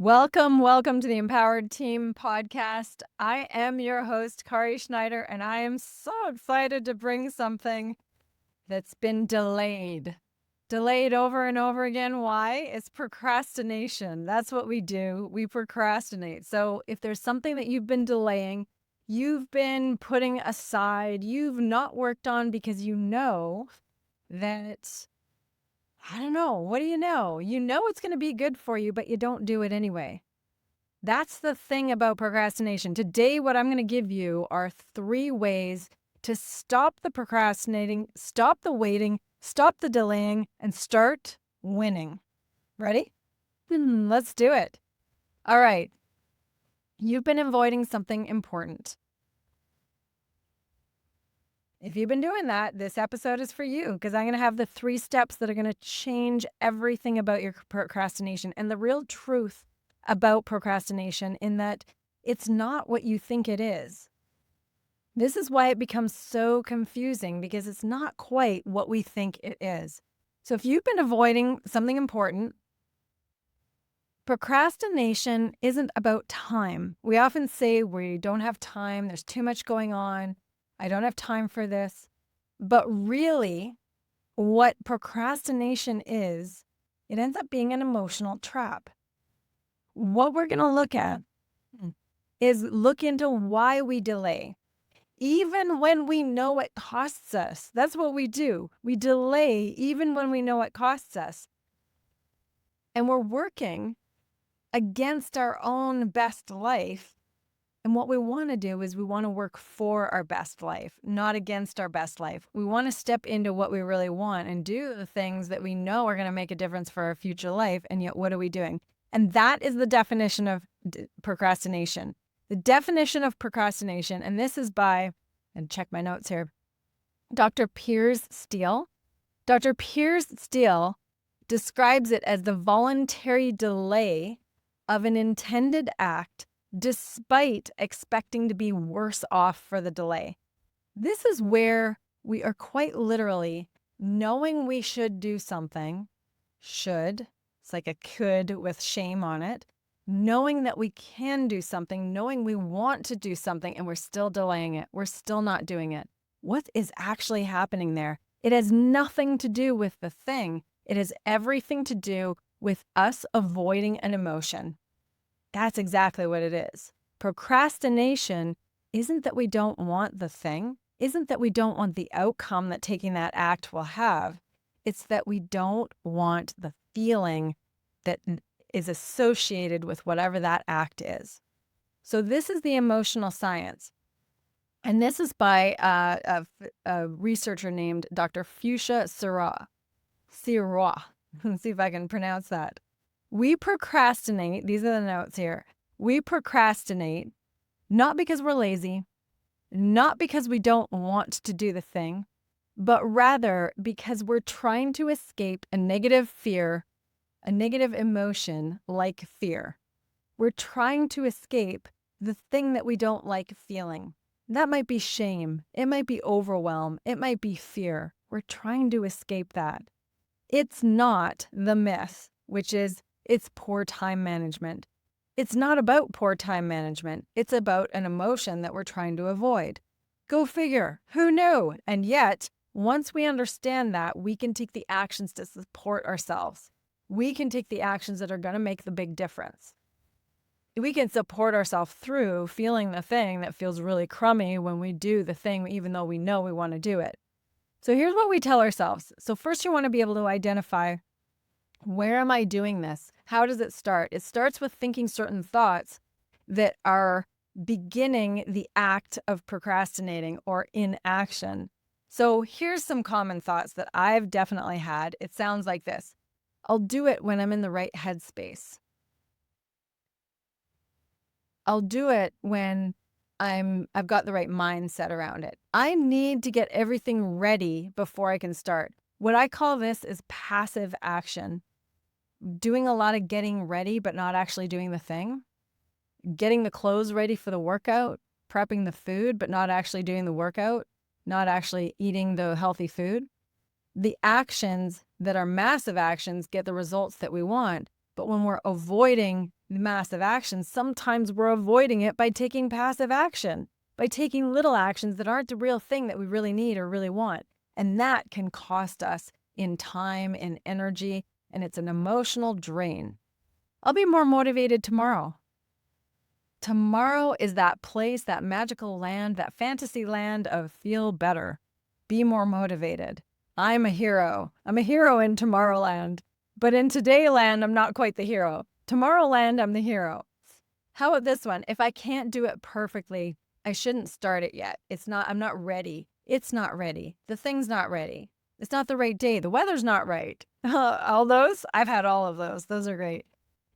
Welcome to the Empowered Team podcast. I am your host, Kari Schneider, and I am so excited to bring something that's been delayed. Delayed over and over again. Why? It's procrastination. That's what we do. We procrastinate. So if there's something that you've been delaying, you've been putting aside, you've not worked on because you know that I don't know. What do you know? You know it's going to be good for you, but you don't do it anyway. That's the thing about procrastination. Today, what I'm going to give you are 3 ways to stop the procrastinating, stop the waiting, stop the delaying, and start winning. Ready? Let's do it. All right. You've been avoiding something important. If you've been doing that, this episode is for you because I'm going to have the 3 steps that are going to change everything about your procrastination and the real truth about procrastination in that it's not what you think it is. This is why it becomes so confusing because it's not quite what we think it is. So if you've been avoiding something important, procrastination isn't about time. We often say we don't have time, there's too much going on. I don't have time for this. But really, what procrastination is, it ends up being an emotional trap. What we're going to look at is look into why we delay. Even when we know it costs us. That's what we do. We delay even when we know it costs us. And we're working against our own best life. And what we want to do is we want to work for our best life, not against our best life. We want to step into what we really want and do the things that we know are going to make a difference for our future life. And yet, what are we doing? And that is the definition of procrastination. The definition of procrastination, and this is by, and check my notes here, Dr. Piers Steele. Dr. Piers Steele describes it as the voluntary delay of an intended act despite expecting to be worse off for the delay. This is where we are quite literally knowing we should do something, it's like a could with shame on it, knowing that we can do something, knowing we want to do something, and we're still delaying it. We're still not doing it. What is actually happening there? It has nothing to do with the thing. It has everything to do with us avoiding an emotion. That's exactly what it is. Procrastination isn't that we don't want the thing, isn't that we don't want the outcome that taking that act will have. It's that we don't want the feeling that is associated with whatever that act is. So this is the emotional science. And this is by a researcher named Dr. Fuchsia Sirois. Let's see if I can pronounce that. We procrastinate, these are the notes here. We procrastinate not because we're lazy, not because we don't want to do the thing, but rather because we're trying to escape a negative fear, a negative emotion like fear. We're trying to escape the thing that we don't like feeling. That might be shame. It might be overwhelm. It might be fear. We're trying to escape that. It's not the myth, which is it's poor time management. It's not about poor time management. It's about an emotion that we're trying to avoid. Go figure. Who knew? And yet, once we understand that, we can take the actions to support ourselves. We can take the actions that are going to make the big difference. We can support ourselves through feeling the thing that feels really crummy when we do the thing, even though we know we want to do it. So here's what we tell ourselves. So first, you want to be able to identify, where am I doing this? How does it start? It starts with thinking certain thoughts that are beginning the act of procrastinating or inaction. So here's some common thoughts that I've definitely had. It sounds like this. I'll do it when I'm in the right headspace. I'll do it when I've got the right mindset around it. I need to get everything ready before I can start. What I call this is passive action. Doing a lot of getting ready, but not actually doing the thing. Getting the clothes ready for the workout, prepping the food, but not actually doing the workout, not actually eating the healthy food. The actions that are massive actions get the results that we want. But when we're avoiding massive action, sometimes we're avoiding it by taking passive action, by taking little actions that aren't the real thing that we really need or really want. And that can cost us in time, in energy, and it's an emotional drain. I'll be more motivated tomorrow. Tomorrow is that place, that magical land, that fantasy land of feel better. Be more motivated. I'm a hero. I'm a hero in Tomorrowland. But in Todayland, I'm not quite the hero. Tomorrowland, I'm the hero. How about this one? If I can't do it perfectly, I shouldn't start it yet. I'm not ready. It's not ready. The thing's not ready. It's not the right day. The weather's not right. All those? I've had all of those. Those are great.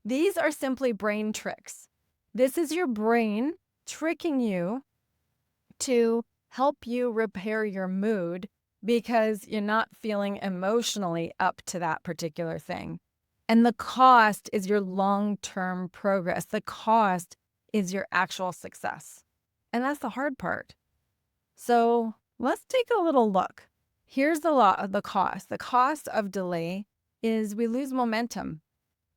These are simply brain tricks. This is your brain tricking you to help you repair your mood because you're not feeling emotionally up to that particular thing. And the cost is your long-term progress. The cost is your actual success. And that's the hard part. So let's take a little look. Here's the cost. The cost of delay is we lose momentum.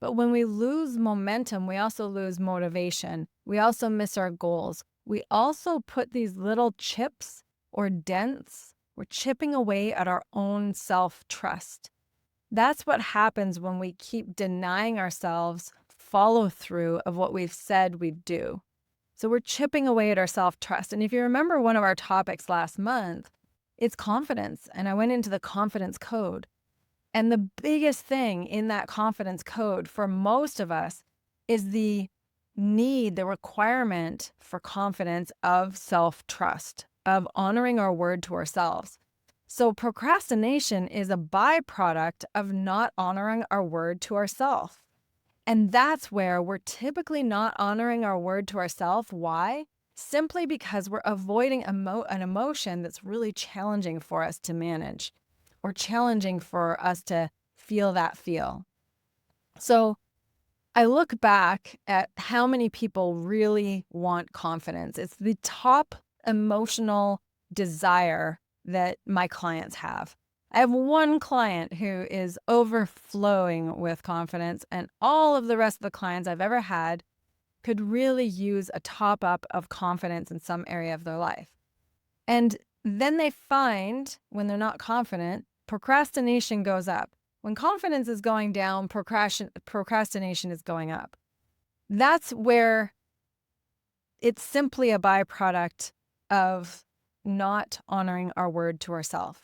But when we lose momentum, we also lose motivation. We also miss our goals. We also put these little chips or dents. We're chipping away at our own self-trust. That's what happens when we keep denying ourselves follow through of what we've said we'd do. So we're chipping away at our self-trust. And if you remember one of our topics last month, it's confidence. And I went into the confidence code. And the biggest thing in that confidence code for most of us is the requirement for confidence of self-trust, of honoring our word to ourselves. So procrastination is a byproduct of not honoring our word to ourselves. And that's where we're typically not honoring our word to ourselves. Why? Simply because we're avoiding an emotion that's really challenging for us to manage, or challenging for us to feel that feel. So I look back at how many people really want confidence. It's the top emotional desire that my clients have. I have one client who is overflowing with confidence, and all of the rest of the clients I've ever had could really use a top up of confidence in some area of their life. And then they find when they're not confident, procrastination goes up. When confidence is going down, procrastination is going up. That's where it's simply a byproduct of not honoring our word to ourselves.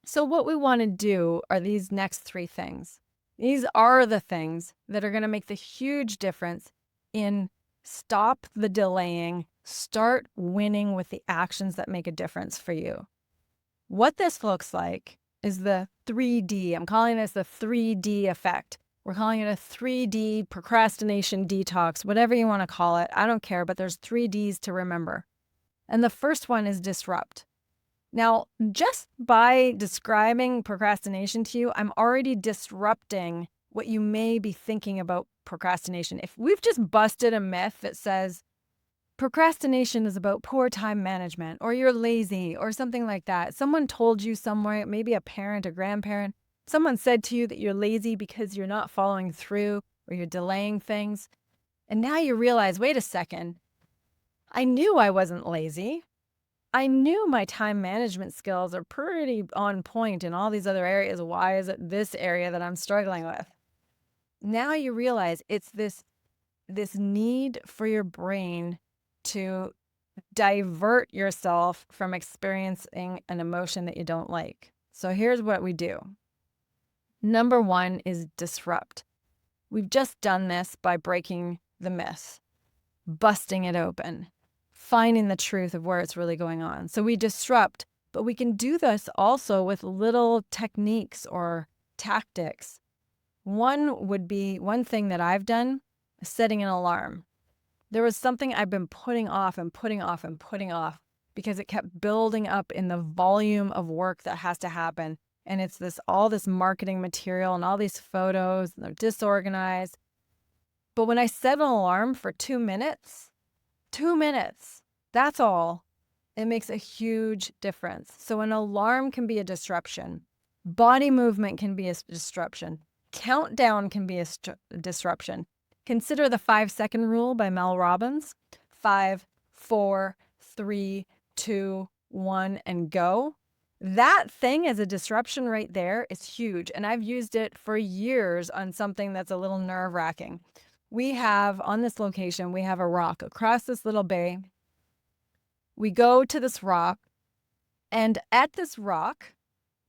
So what we want to do are these next three things. These are the things that are going to make the huge difference in stop the delaying, start winning with the actions that make a difference for you. What this looks like is the 3D. I'm calling this the 3D effect. We're calling it a 3D procrastination detox, whatever you want to call it. I don't care, but there's 3 Ds to remember. And the first one is disrupt. Now, just by describing procrastination to you, I'm already disrupting what you may be thinking about procrastination. If we've just busted a myth that says procrastination is about poor time management, or you're lazy, or something like that. Someone told you somewhere, maybe a parent, a grandparent, someone said to you that you're lazy because you're not following through or you're delaying things. And now you realize, wait a second, I knew I wasn't lazy. I knew my time management skills are pretty on point in all these other areas. Why is it this area that I'm struggling with? Now you realize it's this need for your brain to divert yourself from experiencing an emotion that you don't like. So here's what we do. Number one is disrupt. We've just done this by breaking the myth, busting it open, finding the truth of where it's really going on. So we disrupt, but we can do this also with little techniques or tactics. One thing that I've done is setting an alarm. There was something I've been putting off and putting off and putting off because it kept building up in the volume of work that has to happen. And it's all this marketing material and all these photos, and they're disorganized. But when I set an alarm for 2 minutes, that's all. It makes a huge difference. So an alarm can be a disruption. Body movement can be a disruption. Countdown can be a disruption. Consider the 5-second rule by Mel Robbins. 5, 4, 3, 2, 1, and go. That thing as a disruption right there is huge. And I've used it for years on something that's a little nerve-wracking. We have, on this location, we have a rock across this little bay. We go to this rock, and at this rock,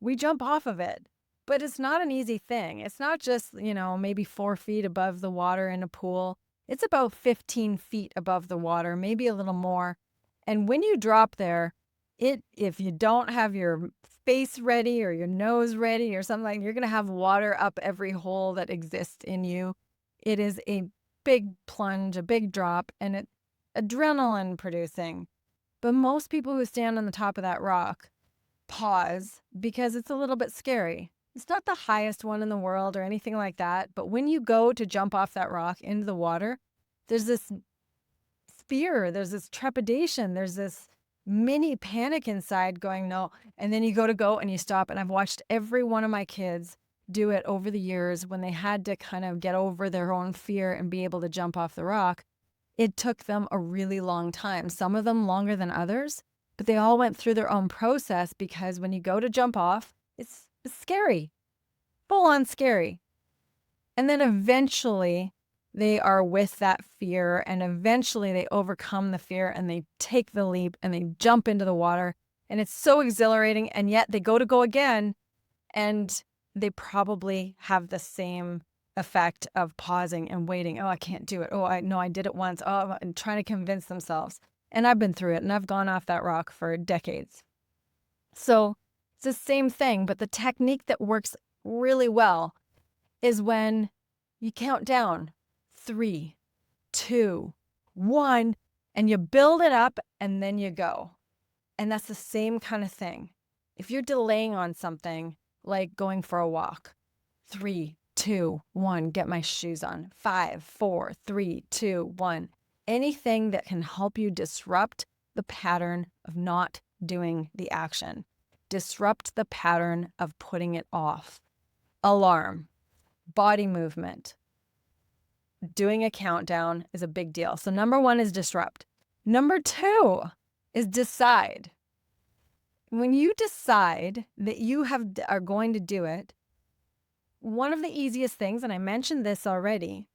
we jump off of it. But it's not an easy thing. It's not just, maybe 4 feet above the water in a pool. It's about 15 feet above the water, maybe a little more. And when you drop there, if you don't have your face ready or your nose ready or something, you're going to have water up every hole that exists in you. It is a big plunge, a big drop, and it's adrenaline producing. But most people who stand on the top of that rock pause because it's a little bit scary. It's not the highest one in the world or anything like that, but when you go to jump off that rock into the water, there's this fear, there's this trepidation, there's this mini panic inside going, no. And then you go and you stop. And I've watched every one of my kids do it over the years when they had to kind of get over their own fear and be able to jump off the rock. It took them a really long time, some of them longer than others, but they all went through their own process because when you go to jump off, it's scary, full on scary. And then eventually they are with that fear, and eventually they overcome the fear and they take the leap and they jump into the water, and it's so exhilarating. And yet they go again, and they probably have the same effect of pausing and waiting. Oh, I can't do it. Oh, I did it once. Oh, and trying to convince themselves. And I've been through it, and I've gone off that rock for decades. So it's the same thing, but the technique that works really well is when you count down 3, 2, 1, and you build it up and then you go. And that's the same kind of thing. If you're delaying on something like going for a walk, 3, 2, 1, get my shoes on. 5, 4, 3, 2, 1. Anything that can help you disrupt the pattern of not doing the action. Disrupt the pattern of putting it off. Alarm, body movement, doing a countdown is a big deal. So number 1 is disrupt. Number 2 is decide. When you decide that you are going to do it, one of the easiest things, and I mentioned this already,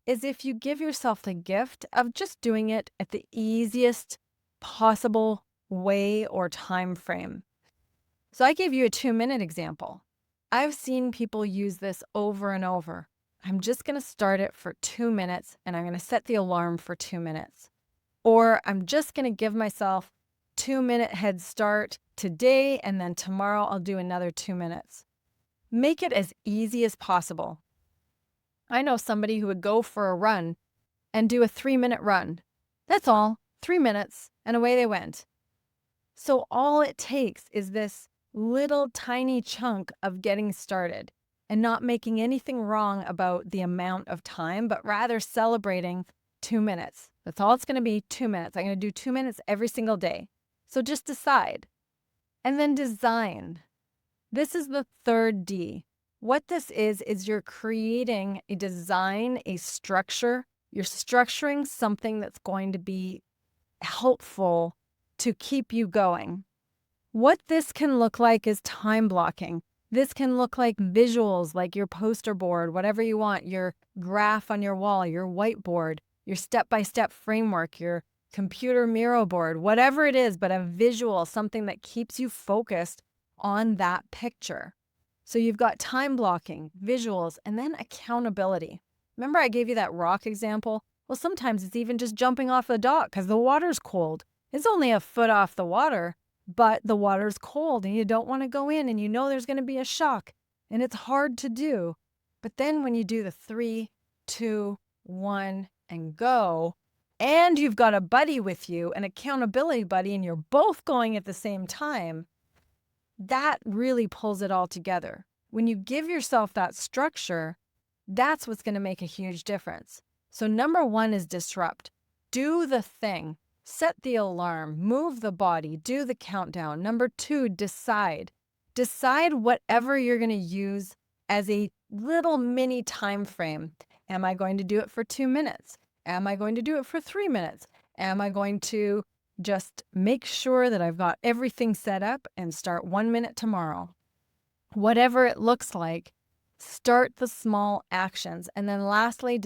is if you give yourself the gift of just doing it at the easiest possible way or time frame. So I gave you a 2-minute example. I've seen people use this over and over. I'm just going to start it for 2 minutes and I'm going to set the alarm for 2 minutes. Or I'm just going to give myself 2-minute head start today, and then tomorrow I'll do another 2 minutes. Make it as easy as possible. I know somebody who would go for a run and do a 3-minute run. That's all, 3 minutes, and away they went. So all it takes is this little tiny chunk of getting started and not making anything wrong about the amount of time, but rather celebrating 2 minutes. That's all it's going to be, 2 minutes. I'm going to do 2 minutes every single day. So just decide. And then design. This is the 3rd D. What this is you're creating a design, a structure. You're structuring something that's going to be helpful to keep you going. What this can look like is time blocking. This can look like visuals, like your poster board, whatever you want, your graph on your wall, your whiteboard, your step-by-step framework, your computer Miro board, whatever it is, but a visual, something that keeps you focused on that picture. So you've got time blocking, visuals, and then accountability. Remember I gave you that rock example? Well, sometimes it's even just jumping off the dock because the water's cold. It's only a foot off the water, but the water's cold and you don't want to go in, and you know there's going to be a shock and it's hard to do. But then when you do the 3, 2, 1 and go, and you've got a buddy with you, an accountability buddy, and you're both going at the same time, that really pulls it all together. When you give yourself that structure, that's what's going to make a huge difference. So number 1 is disrupt. Do the thing. Set the alarm. Move the body. Do the countdown. Number 2, decide. Decide whatever you're going to use as a little mini time frame. Am I going to do it for 2 minutes? Am I going to do it for 3 minutes? Am I going to just make sure that I've got everything set up and start 1 minute tomorrow? Whatever it looks like, start the small actions. And then lastly,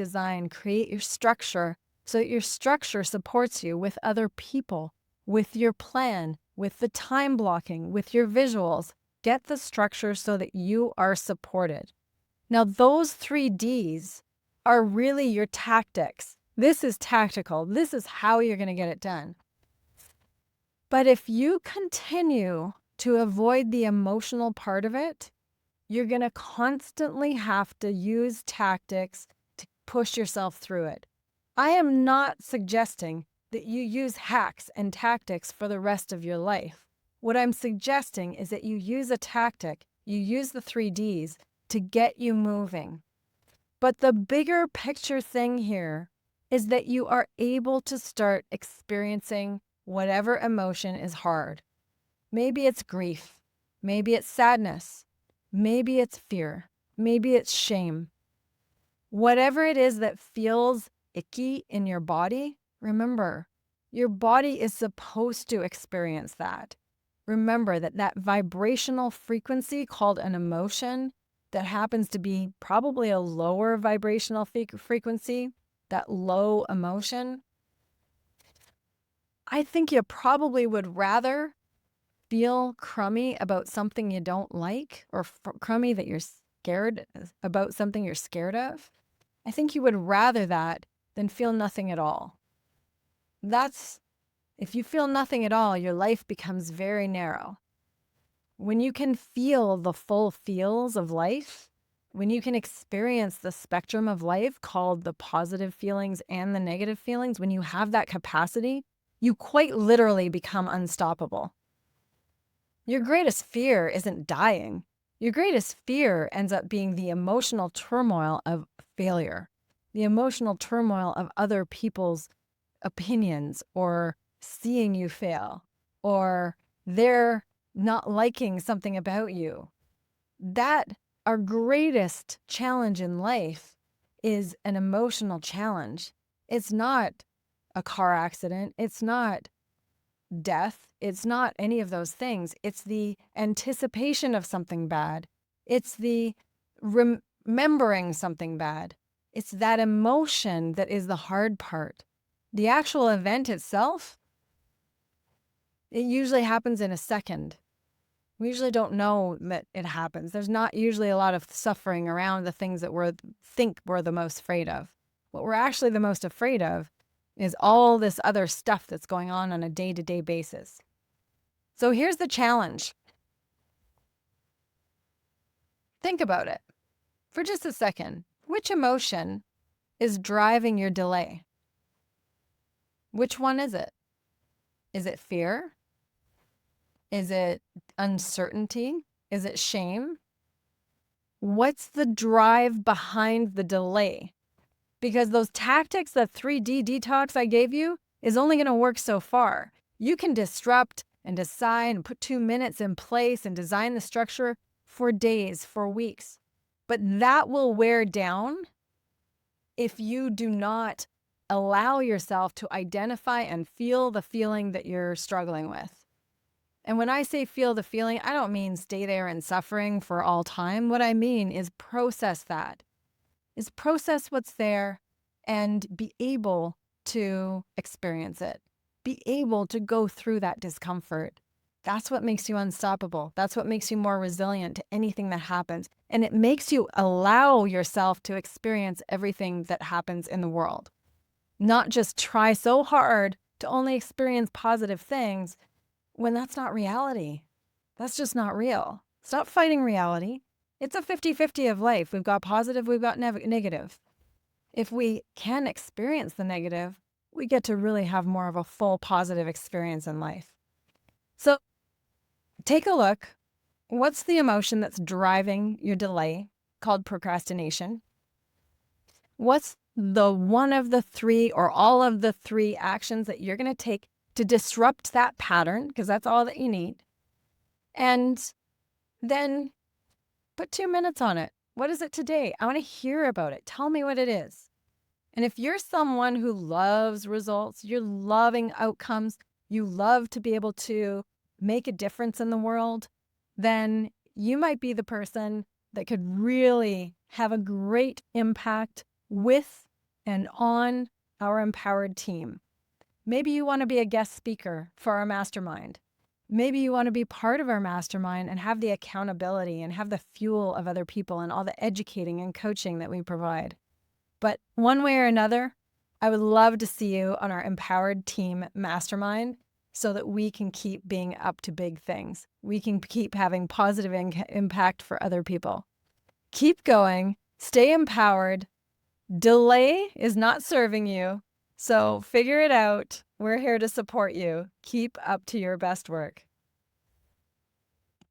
create your structure so that your structure supports you with other people, with your plan, with the time blocking, with your visuals. Get the structure so that you are supported. Now, those 3 Ds are really your tactics. This is tactical. This is how you're going to get it done. But if you continue to avoid the emotional part of it, you're going to constantly have to use tactics to push yourself through it. I am not suggesting that you use hacks and tactics for the rest of your life. What I'm suggesting is that you use a tactic, you use the 3 Ds to get you moving. But the bigger picture thing here is that you are able to start experiencing whatever emotion is hard. Maybe it's grief, maybe it's sadness, maybe it's fear, maybe it's shame. Whatever it is that feels icky in your body, remember, your body is supposed to experience that. Remember that vibrational frequency called an emotion that happens to be probably a lower vibrational frequency, that low emotion, I think you probably would rather feel crummy about something you don't like, or crummy that you're scared about something you're scared of. I think you would rather that than feel nothing at all. If you feel nothing at all, your life becomes very narrow. When you can feel the full feels of life, when you can experience the spectrum of life called the positive feelings and the negative feelings, when you have that capacity, you quite literally become unstoppable. Your greatest fear isn't dying. Your greatest fear ends up being the emotional turmoil of failure, the emotional turmoil of other people's opinions, or seeing you fail, or their not liking something about you. Our greatest challenge in life is an emotional challenge. It's not a car accident. It's not death. It's not any of those things. It's the anticipation of something bad. It's the remembering something bad. It's that emotion that is the hard part. The actual event itself, it usually happens in a second. We usually don't know that it happens. There's not usually a lot of suffering around the things that we think we're the most afraid of. What we're actually the most afraid of is all this other stuff that's going on a day-to-day basis. So here's the challenge. Think about it for just a second. Which emotion is driving your delay? Which one is it? Is it fear? Is it uncertainty? Is it shame? What's the drive behind the delay? Because those tactics, the 3D detox I gave you, is only going to work so far. You can disrupt and decide and put 2 minutes in place and design the structure for days, for weeks. But that will wear down if you do not allow yourself to identify and feel the feeling that you're struggling with. And when I say feel the feeling, I don't mean stay there in suffering for all time. What I mean is process that. Is process what's there and be able to experience it. Be able to go through that discomfort. That's what makes you unstoppable. That's what makes you more resilient to anything that happens. And it makes you allow yourself to experience everything that happens in the world. Not just try so hard to only experience positive things when that's not reality. That's just not real. Stop fighting reality. It's a 50-50 of life. We've got positive, we've got negative. If we can experience the negative, we get to really have more of a full positive experience in life. So take a look. What's the emotion that's driving your delay, called procrastination? What's the one of the 3 or all of the 3 actions that you're going to take to disrupt that pattern, because that's all that you need? And then put 2 minutes on it. What is it today? I want to hear about it. Tell me what it is. And if you're someone who loves results, you're loving outcomes, you love to be able to make a difference in the world, then you might be the person that could really have a great impact with and on our empowered team. Maybe you want to be a guest speaker for our mastermind. Maybe you want to be part of our mastermind and have the accountability and have the fuel of other people and all the educating and coaching that we provide. But one way or another, I would love to see you on our Empowered Team Mastermind so that we can keep being up to big things. We can keep having positive impact for other people. Keep going. Stay empowered. Delay is not serving you. So figure it out. We're here to support you. Keep up to your best work.